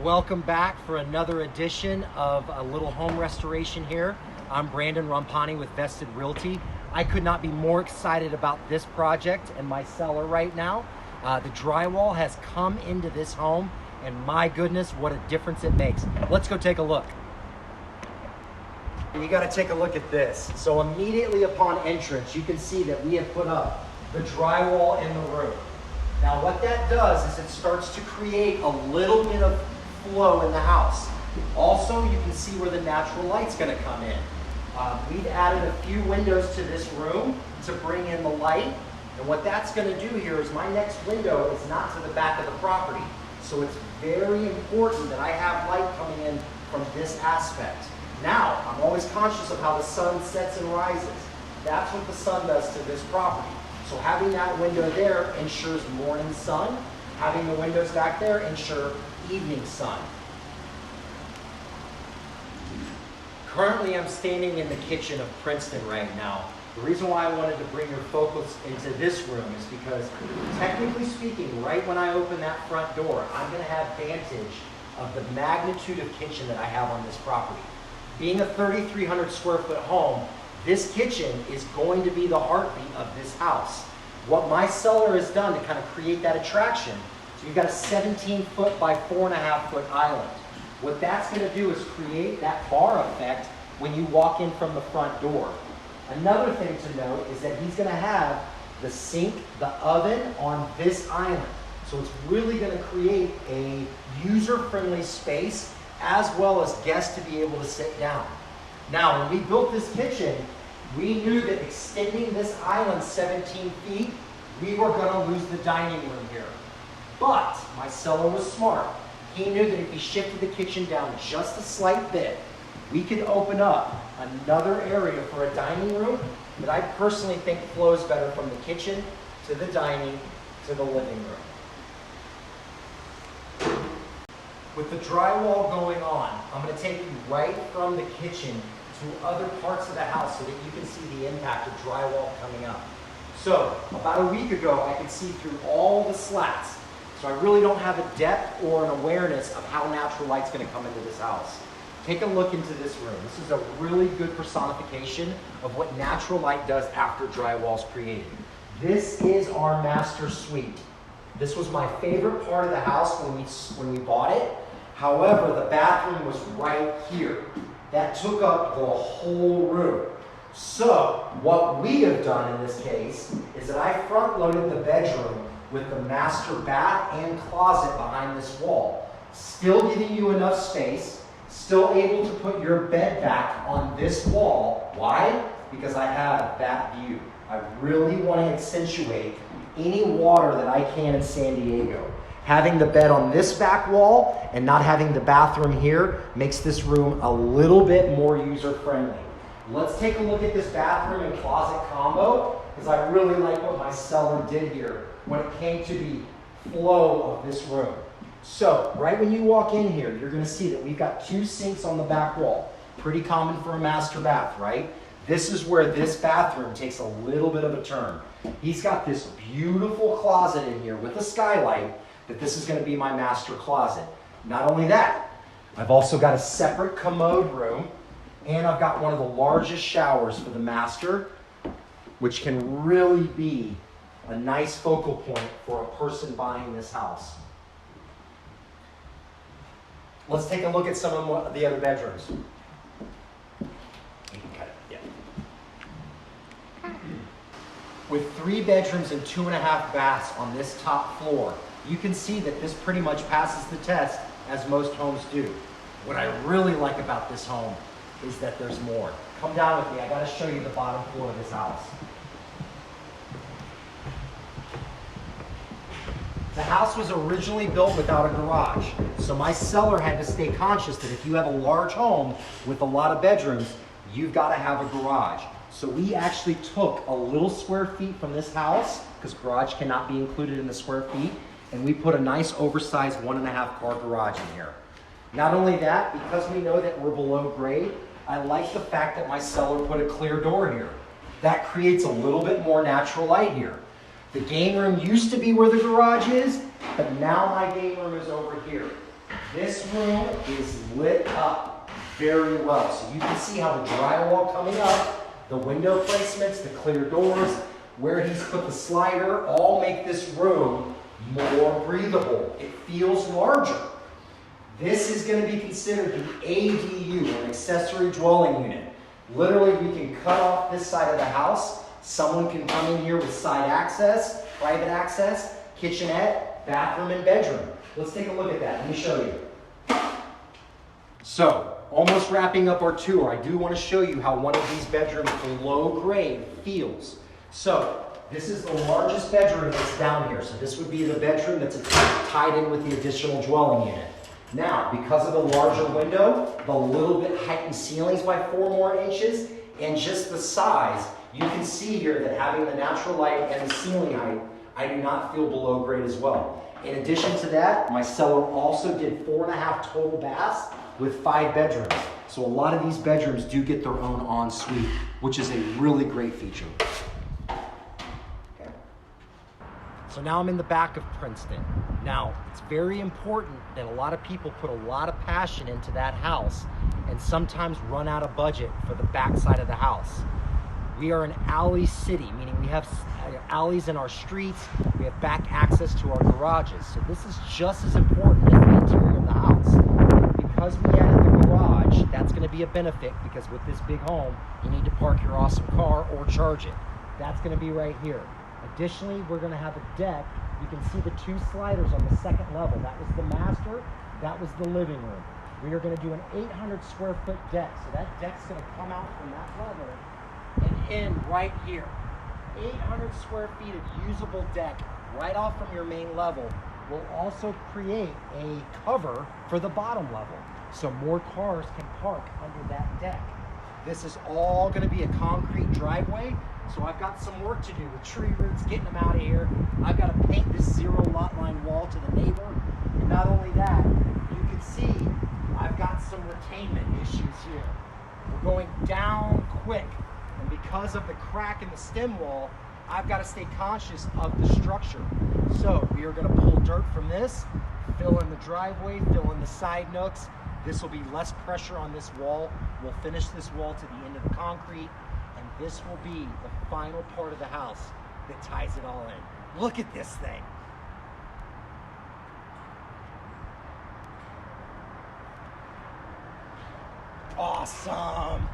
Welcome back for another edition of a little home restoration here. I'm Brandon Rampani with Vested Realty. I could not be more excited about this project and my seller right now. The drywall has come into this home and my goodness, what a difference it makes. Let's go take a look. You got to take a look at this. So immediately upon entrance, you can see that we have put up the drywall in the room. Now what that does is it starts to create a little bit of flow in the house. Also, you can see where the natural light's going to come in. We've added a few windows to this room to bring in the light. And what that's going to do here is my next window is not to the back of the property. So it's very important that I have light coming in from this aspect. Now, I'm always conscious of how the sun sets and rises. That's what the sun does to this property. So having that window there ensures morning sun. Having the windows back there ensure evening sun. Currently, I'm standing in the kitchen of Princeton right now. The reason why I wanted to bring your focus into this room is because, technically speaking, right when I open that front door, I'm going to have vantage of the magnitude of kitchen that I have on this property. Being a 3,300 square foot home, this kitchen is going to be the heartbeat of this house. What my seller has done to kind of create that attraction, so you've got a 17-foot by 4.5-foot island. What that's going to do is create that bar effect when you walk in from the front door. Another thing to note is that he's going to have the sink, the oven on this island. So it's really going to create a user-friendly space as well as guests to be able to sit down. Now, when we built this kitchen, we knew that extending this island 17 feet, we were going to lose the dining room here. But my seller was smart. He knew that if he shifted the kitchen down just a slight bit, we could open up another area for a dining room that I personally think flows better from the kitchen to the dining to the living room. With the drywall going on, I'm going to take you right from the kitchen to other parts of the house so that you can see the impact of drywall coming up. So, about a week ago, I could see through all the slats. So I really don't have a depth or an awareness of how natural light's going to come into this house. Take a look into this room. This is a really good personification of what natural light does after drywall's created. This is our master suite. This was my favorite part of the house when we bought it. However, the bathroom was right here. That took up the whole room. So what we have done in this case is that I front-loaded the bedroom with the master bath and closet behind this wall. Still giving you enough space, still able to put your bed back on this wall. Why? Because I have that view. I really want to accentuate any water that I can in San Diego. Having the bed on this back wall and not having the bathroom here makes this room a little bit more user-friendly. Let's take a look at this bathroom and closet combo, because I really like what my seller did here when it came to the flow of this room. So, right when you walk in here, you're going to see that we've got two sinks on the back wall. Pretty common for a master bath, right? This is where this bathroom takes a little bit of a turn. He's got this beautiful closet in here with a skylight that this is going to be my master closet. Not only that, I've also got a separate commode room, and I've got one of the largest showers for the master, which can really be a nice focal point for a person buying this house. Let's take a look at some of the other bedrooms. With 3 bedrooms and 2.5 baths on this top floor, you can see that this pretty much passes the test as most homes do. What I really like about this home is that there's more. Come down with me, I gotta show you the bottom floor of this house. The house was originally built without a garage, so my seller had to stay conscious that if you have a large home with a lot of bedrooms, you've got to have a garage. So we actually took a little square feet from this house, because garage cannot be included in the square feet, and we put a nice oversized 1.5 car garage in here. Not only that, because we know that we're below grade, I like the fact that my seller put a clear door here. That creates a little bit more natural light here. The game room used to be where the garage is, but now my game room is over here. This room is lit up very well. So you can see how the drywall coming up, the window placements, the clear doors, where he's put the slider, all make this room more breathable. It feels larger. This is going to be considered the ADU, an accessory dwelling unit. Literally, we can cut off this side of the house. Someone can come in here with side access, private access, kitchenette, bathroom, and bedroom. Let's take a look at that. Let me show you. So, almost wrapping up our tour, I do want to show you how one of these bedrooms below grade feels. So, this is the largest bedroom that's down here. So this would be the bedroom that's tied in with the additional dwelling unit. Now, because of the larger window, the little bit heightened ceilings by 4 more inches, and just the size, you can see here that having the natural light and the ceiling height, I do not feel below grade as well. In addition to that, my seller also did 4.5 total baths with 5 bedrooms. So a lot of these bedrooms do get their own ensuite, which is a really great feature. So now I'm in the back of Princeton. Now, it's very important that a lot of people put a lot of passion into that house and sometimes run out of budget for the back side of the house. We are an alley city, meaning we have alleys in our streets, we have back access to our garages. So this is just as important as the interior of the house. Because we added the garage, that's gonna be a benefit because with this big home, you need to park your awesome car or charge it. That's gonna be right here. Additionally, we're going to have a deck. You can see the 2 sliders on the 2nd level. That was the master, that was the living room. We are going to do an 800 square foot deck. So that deck's going to come out from that level and end right here. 800 square feet of usable deck right off from your main level will also create a cover for the bottom level. So more cars can park under that deck. This is all going to be a concrete driveway. So I've got some work to do with tree roots, getting them out of here. I've got to paint this 0 lot line wall to the neighbor. And not only that, you can see I've got some retainment issues here. We're going down quick. And because of the crack in the stem wall, I've got to stay conscious of the structure. So we are going to pull dirt from this, fill in the driveway, fill in the side nooks. This will be less pressure on this wall. We'll finish this wall to the end of the concrete. And this will be the final part of the house that ties it all in. Look at this thing. Awesome.